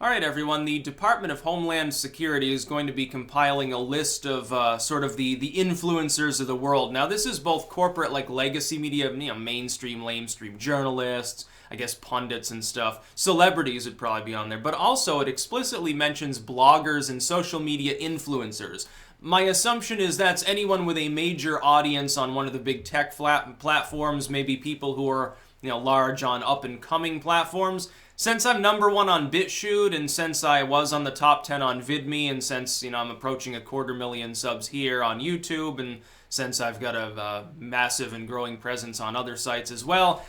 All right, everyone. The Department of Homeland Security is going to be compiling a list of sort of the influencers of the world. Now, this is both corporate, like legacy media, mainstream, lamestream journalists, I guess pundits and stuff. Celebrities would probably be on there. But also, it explicitly mentions bloggers and social media influencers. My assumption is that's anyone with a major audience on one of the big tech platforms, maybe people who are large on up-and-coming platforms. Since I'm #1 on BitChute, and since I was on the top 10 on VidMe, and since I'm approaching 250,000 subs here on YouTube, and since I've got a massive and growing presence on other sites as well,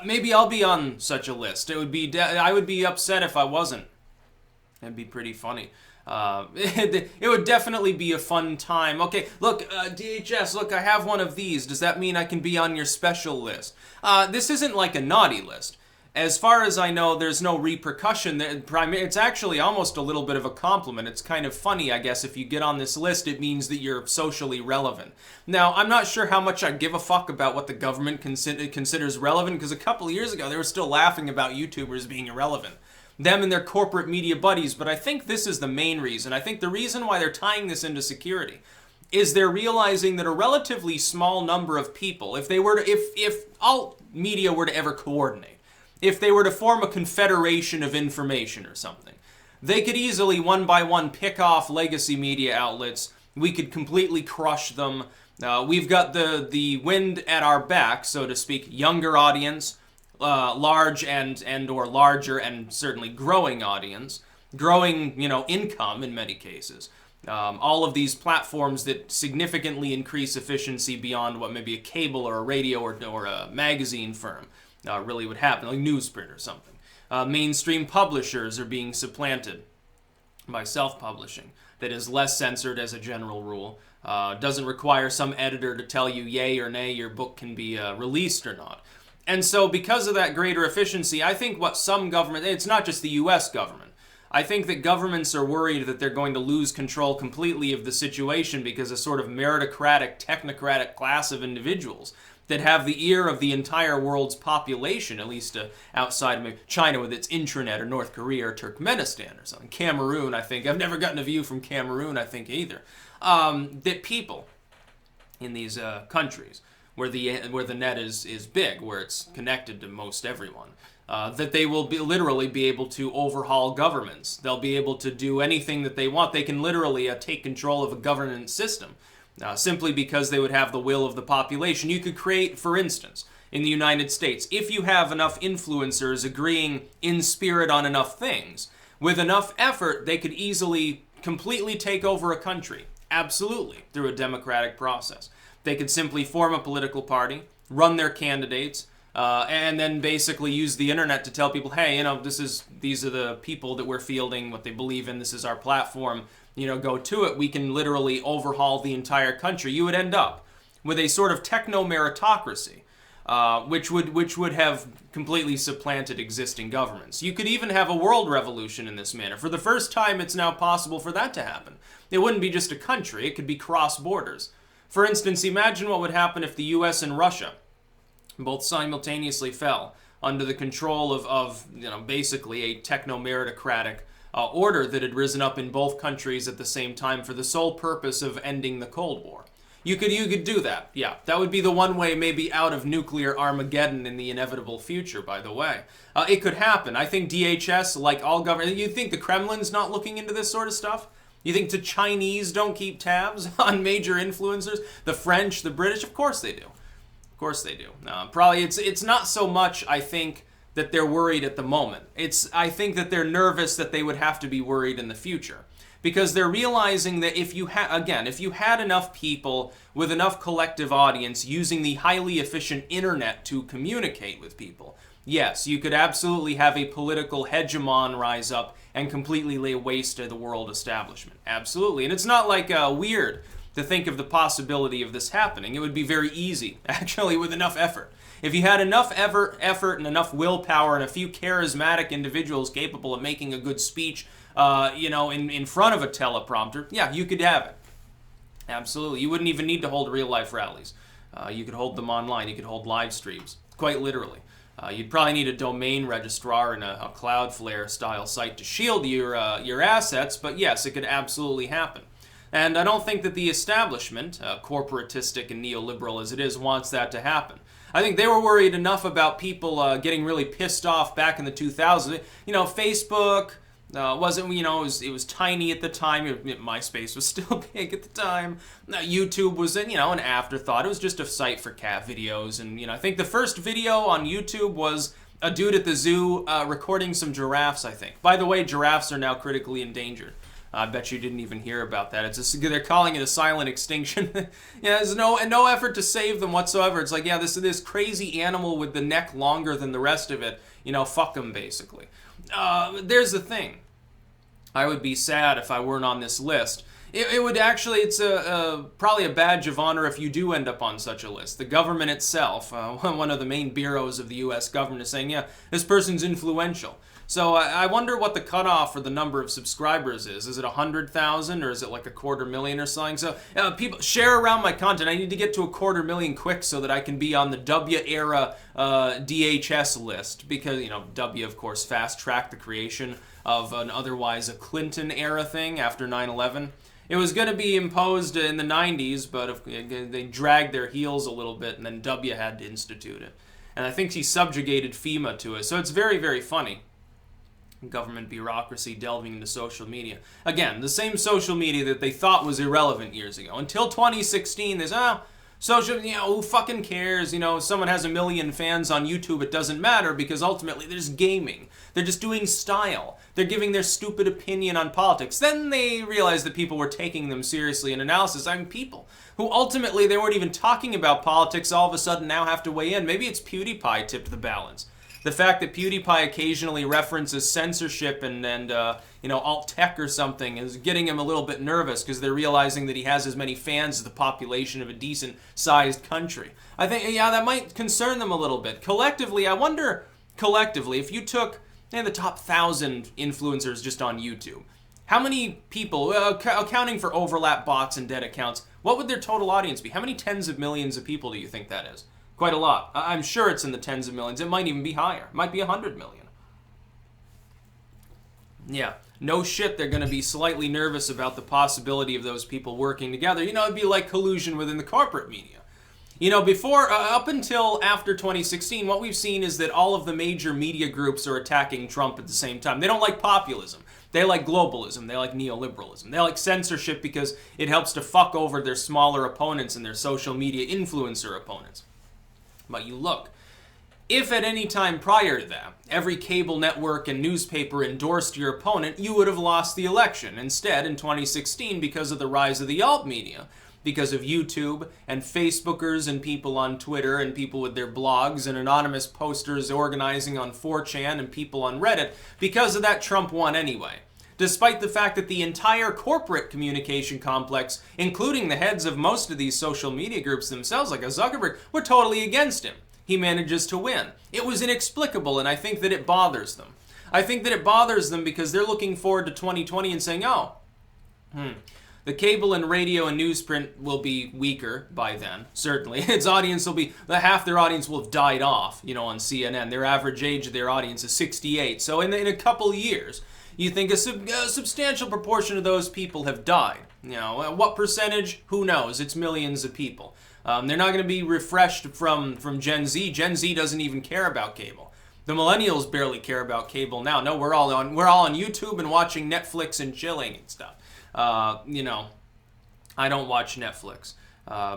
maybe I'll be on such a list. I would be upset if I wasn't. It'd be pretty funny. It would definitely be a fun time. Okay, look, DHS, look, I have one of these. Does that mean I can be on your special list? This isn't like a naughty list. As far as I know, there's no repercussion. It's actually almost a little bit of a compliment. It's kind of funny, I guess. If you get on this list, it means that you're socially relevant. Now, I'm not sure how much I give a fuck about what the government considers relevant, because a couple of years ago, they were still laughing about YouTubers being irrelevant. Them and their corporate media buddies, but I think this is the main reason. I think the reason why they're tying this into security is they're realizing that a relatively small number of people, if all media were to ever coordinate, if they were to form a confederation of information or something, they could easily one by one pick off legacy media outlets. We could completely crush them. We've got the wind at our back, so to speak, younger audience, large and or larger and certainly growing audience, growing income in many cases. All of these platforms that significantly increase efficiency beyond what maybe a cable or a radio or a magazine firm really would happen, like newsprint or something. Mainstream publishers are being supplanted by self-publishing that is less censored as a general rule. Doesn't require some editor to tell you yay or nay your book can be released or not. And so because of that greater efficiency, I think what some government, it's not just the US government, I think that governments are worried that they're going to lose control completely of the situation because a sort of meritocratic, technocratic class of individuals that have the ear of the entire world's population, at least outside of China with its intranet, or North Korea or Turkmenistan or something. Cameroon, I think. I've never gotten a view from Cameroon, I think, either. That people in these countries where the net is big, where it's connected to most everyone, that they will literally be able to overhaul governments. They'll be able to do anything that they want. They can literally take control of a governance system. Simply because they would have the will of the population. You could create, for instance, in the United States, if you have enough influencers agreeing in spirit on enough things, with enough effort, they could easily completely take over a country. Absolutely, through a democratic process. They could simply form a political party, run their candidates, and then basically use the internet to tell people, hey, these are the people that we're fielding, what they believe in, this is our platform. Go to it. We can literally overhaul the entire country. You would end up with a sort of techno-meritocracy, which would have completely supplanted existing governments. You could even have a world revolution in this manner. For the first time, it's now possible for that to happen. It wouldn't be just a country. It could be cross borders. For instance, imagine what would happen if the US and Russia both simultaneously fell under the control of basically a techno-meritocratic order that had risen up in both countries at the same time for the sole purpose of ending the Cold War. You could do that. Yeah, that would be the one way maybe out of nuclear Armageddon in the inevitable future, by the way. It could happen. I think DHS, like all government, you think the Kremlin's not looking into this sort of stuff? You think the Chinese don't keep tabs on major influencers? The French, the British? Of course they do. Of course they do. Probably it's not so much, I think, that they're worried at the moment. I think that they're nervous that they would have to be worried in the future. Because they're realizing that if you had enough people with enough collective audience using the highly efficient internet to communicate with people, yes, you could absolutely have a political hegemon rise up and completely lay waste to the world establishment. Absolutely. And it's not like weird to think of the possibility of this happening. It would be very easy, actually, with enough effort. If you had enough effort and enough willpower and a few charismatic individuals capable of making a good speech, in front of a teleprompter, yeah, you could have it. Absolutely. You wouldn't even need to hold real-life rallies. You could hold them online. You could hold live streams, quite literally. You'd probably need a domain registrar and a Cloudflare style site to shield your assets, but yes, it could absolutely happen. And I don't think that the establishment, corporatistic and neoliberal as it is, wants that to happen. I think they were worried enough about people getting really pissed off back in the 2000s. Facebook wasn't, it was tiny at the time. MySpace was still big at the time. YouTube was, an afterthought. It was just a site for cat videos. And, I think the first video on YouTube was a dude at the zoo recording some giraffes, I think. By the way, giraffes are now critically endangered. I bet you didn't even hear about that. They're calling it a silent extinction. There's no effort to save them whatsoever. It's like, this crazy animal with the neck longer than the rest of it. Fuck them, basically. There's the thing. I would be sad if I weren't on this list. It would actually, it's probably a badge of honor if you do end up on such a list. The government itself, one of the main bureaus of the U.S. government is saying, this person's influential. So I wonder what the cutoff for the number of subscribers is. Is it 100,000 or is it like 250,000 or something? So people share around my content. I need to get to 250,000 quick so that I can be on the W-era DHS list. Because, W, of course, fast-tracked the creation of an otherwise a Clinton-era thing after 9/11. It was going to be imposed in the 90s, but they dragged their heels a little bit, and then W had to institute it. And I think he subjugated FEMA to it. So it's very, very funny. Government bureaucracy delving into social media. Again, the same social media that they thought was irrelevant years ago. Until 2016, there's, social, who fucking cares? Someone has 1 million fans on YouTube, it doesn't matter because ultimately they're just gaming. They're just doing style. They're giving their stupid opinion on politics. Then they realized that people were taking them seriously in analysis. People who ultimately they weren't even talking about politics all of a sudden now have to weigh in. Maybe it's PewDiePie tipped the balance. The fact that PewDiePie occasionally references censorship and alt tech or something is getting him a little bit nervous because they're realizing that he has as many fans as the population of a decent-sized country. I think, that might concern them a little bit. Collectively, I wonder, if you took the top 1,000 influencers just on YouTube, how many people, accounting for overlap bots and dead accounts, what would their total audience be? How many tens of millions of people do you think that is? Quite a lot. I'm sure it's in the tens of millions. It might even be higher. It might be 100 million. Yeah. No shit, they're going to be slightly nervous about the possibility of those people working together. It'd be like collusion within the corporate media. Before, up until after 2016, what we've seen is that all of the major media groups are attacking Trump at the same time. They don't like populism. They like globalism. They like neoliberalism. They like censorship because it helps to fuck over their smaller opponents and their social media influencer opponents. But you look, if at any time prior to that, every cable network and newspaper endorsed your opponent, you would have lost the election. Instead, in 2016, because of the rise of the alt media, because of YouTube and Facebookers and people on Twitter and people with their blogs and anonymous posters organizing on 4chan and people on Reddit, because of that, Trump won anyway. Despite the fact that the entire corporate communication complex, including the heads of most of these social media groups themselves, like a Zuckerberg, were totally against him. He manages to win. It was inexplicable, and I think that it bothers them. I think that it bothers them because they're looking forward to 2020 and saying, the cable and radio and newsprint will be weaker by then, certainly. Its audience will be, half their audience will have died off, on CNN. Their average age of their audience is 68. So in a couple years, you think a substantial proportion of those people have died. What percentage? Who knows? It's millions of people. They're not going to be refreshed from Gen Z. Gen Z doesn't even care about cable. The millennials barely care about cable now. No, we're all on YouTube and watching Netflix and chilling and stuff. I don't watch Netflix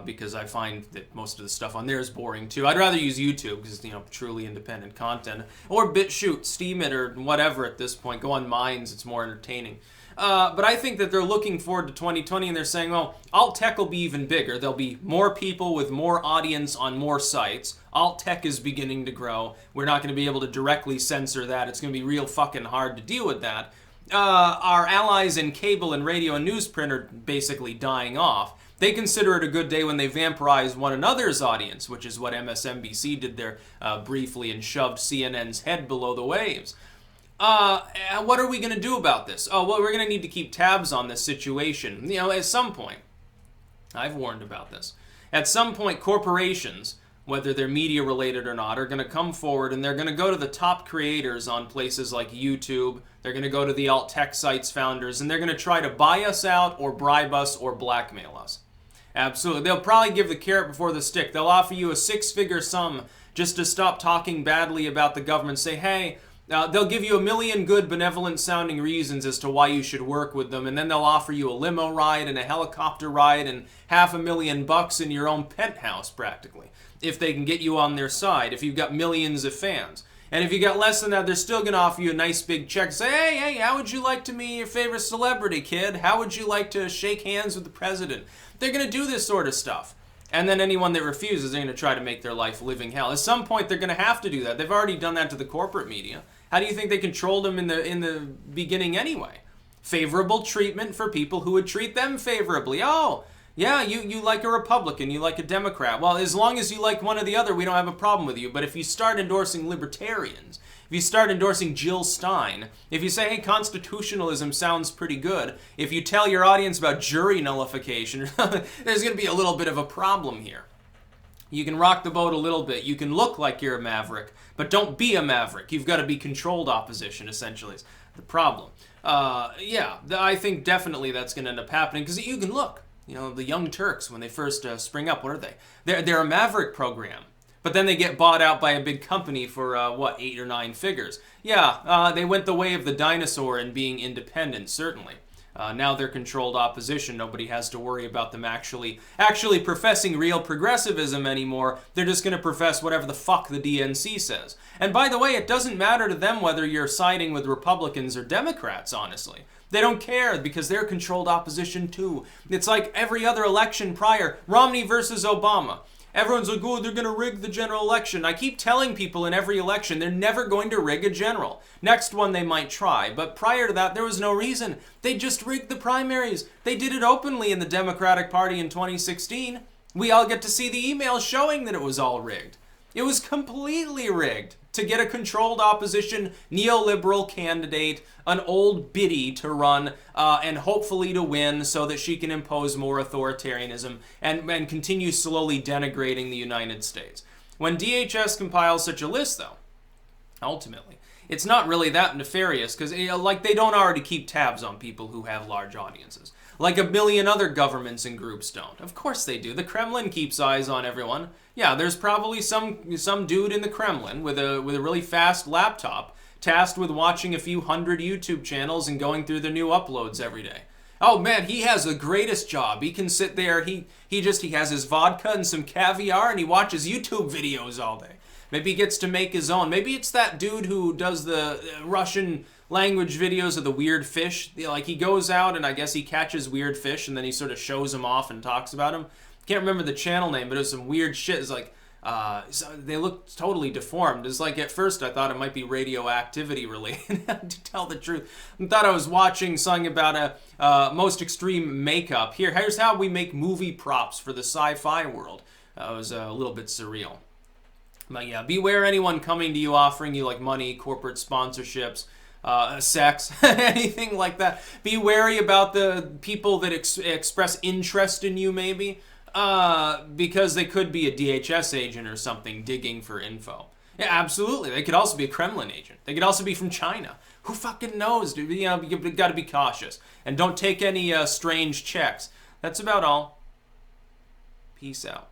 because I find that most of the stuff on there is boring too. I'd rather use YouTube because truly independent content, or BitChute, Steam it, or whatever at this point. Go on Minds, it's more entertaining. But I think that they're looking forward to 2020 and they're saying, well, alt tech will be even bigger. There'll be more people with more audience on more sites. Alt tech is beginning to grow. We're not going to be able to directly censor that. It's going to be real fucking hard to deal with that. Our allies in cable and radio and newsprint are basically dying off. They consider it a good day when they vampirize one another's audience, which is what MSNBC did there briefly and shoved CNN's head below the waves. What are we going to do about this? Oh, well, we're going to need to keep tabs on this situation. At some point, I've warned about this. At some point, corporations whether they're media related or not, are going to come forward and they're going to go to the top creators on places like YouTube. They're going to go to the alt tech sites founders, and they're going to try to buy us out or bribe us or blackmail us. Absolutely. They'll probably give the carrot before the stick. They'll offer you a six-figure sum just to stop talking badly about the government. Say, hey, they'll give you a million good benevolent-sounding reasons as to why you should work with them, and then they'll offer you a limo ride and a helicopter ride and $500,000 in your own penthouse, practically, if they can get you on their side, if you've got millions of fans. And if you got less than that, they're still going to offer you a nice big check. Say, hey, how would you like to meet your favorite celebrity, kid? How would you like to shake hands with the president? They're going to do this sort of stuff. And then anyone that refuses, they're going to try to make their life living hell. At some point, they're going to have to do that. They've already done that to the corporate media. How do you think they controlled them in the beginning anyway? Favorable treatment for people who would treat them favorably. Oh, yeah, you like a Republican, you like a Democrat. Well, as long as you like one or the other, we don't have a problem with you. But if you start endorsing libertarians, if you start endorsing Jill Stein, if you say, hey, constitutionalism sounds pretty good, if you tell your audience about jury nullification, there's going to be a little bit of a problem here. You can rock the boat a little bit. You can look like you're a maverick, but don't be a maverick. You've got to be controlled opposition, essentially, is the problem. I think definitely that's going to end up happening, because you can look. You know, the Young Turks, when they first spring up, what are they? They're a maverick program. But then they get bought out by a big company for, 8 or 9 figures. Yeah, they went the way of the dinosaur in being independent, certainly. Now they're controlled opposition. Nobody has to worry about them actually professing real progressivism anymore. They're just going to profess whatever the fuck the DNC says. And by the way, it doesn't matter to them whether you're siding with Republicans or Democrats, honestly. They don't care because they're controlled opposition too. It's like every other election prior. Romney versus Obama. Everyone's like, oh, they're going to rig the general election. I keep telling people in every election, they're never going to rig a general. Next one they might try, but prior to that, there was no reason. They just rigged the primaries. They did it openly in the Democratic Party in 2016. We all get to see the emails showing that it was all rigged. It was completely rigged to get a controlled opposition neoliberal candidate, an old biddy to run and hopefully to win so that she can impose more authoritarianism and continue slowly denigrating the United States. When DHS compiles such a list, though, ultimately, it's not really that nefarious because they don't already keep tabs on people who have large audiences. Like a million other governments and groups don't. Of course they do. The Kremlin keeps eyes on everyone. Yeah, there's probably some dude in the Kremlin with a really fast laptop tasked with watching a few hundred YouTube channels and going through the new uploads every day. Oh man, he has the greatest job. He can sit there, he has his vodka and some caviar and he watches YouTube videos all day. Maybe he gets to make his own. Maybe it's that dude who does the Russian language videos of the weird fish. Like he goes out and I guess he catches weird fish and then he sort of shows them off and talks about them. Can't remember the channel name, but it was some weird shit. It's like, they look totally deformed. It's like at first I thought it might be radioactivity related, to tell the truth. I thought I was watching something about a most extreme makeup. Here's how we make movie props for the sci-fi world. It was a little bit surreal. But yeah, beware anyone coming to you offering you like money, corporate sponsorships, sex, anything like that. Be wary about the people that express interest in you maybe. Because they could be a DHS agent or something digging for info. Yeah, absolutely. They could also be a Kremlin agent. They could also be from China. Who fucking knows, dude? You know, you've got to be cautious. And don't take any strange checks. That's about all. Peace out.